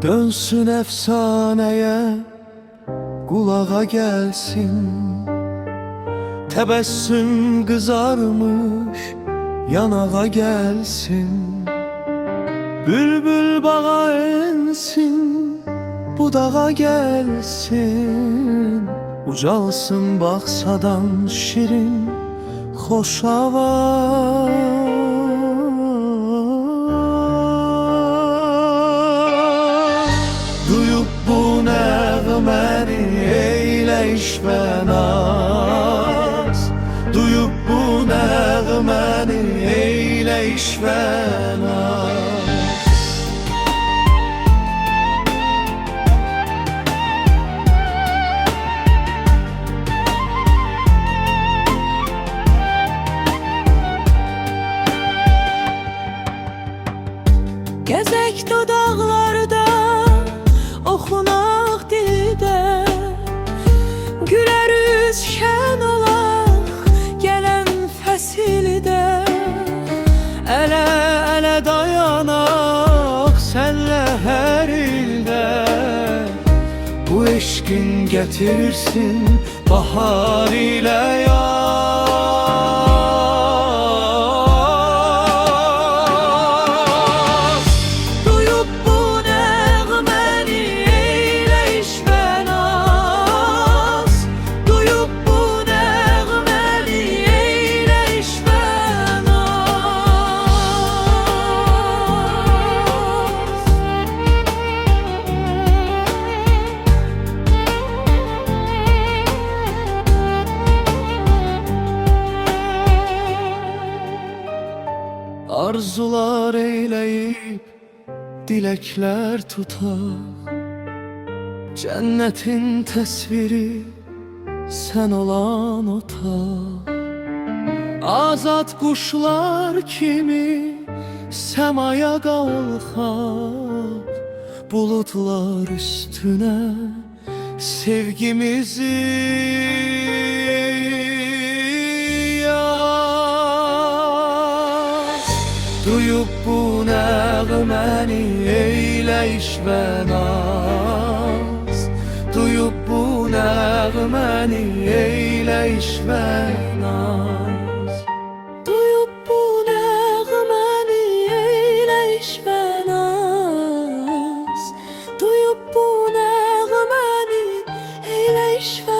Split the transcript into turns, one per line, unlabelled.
Dönsün efsaneye, kulağa gelsin. Tebessüm kızarmış yanağa gelsin. Bülbül bağa ensin, budağa gelsin. Ucalsın baksadan şirin hoş hava. Duyup bu nəğməni eyle işvə naz. Duyup bu nəğməni eyle işvə naz.
Gəzək dodaqlarda, oxunaq dildə, gülərüz şən olaq gələn fəsildə.
Ələ dayanaq sənlə hər ildə. Bu eşqin gətirsin bahar ilə yaz.
Duyub bu nəğməni eylə işvə naz. Duyub bu nəğməni eylə işvə
Arzular eyleyip dilekler tutar. Cennetin təsviri sen olan otaq. Azad kuşlar kimi semaya qalxaq. Bulutlar üstüne sevgimizi yaz. Duyup bu nəğməni eylə işvə naz. Duyup bu nəğməni eylə işvə naz.
Duyub bu nəğməni eylə işvə naz. Duyub bu nəğməni eylə işvə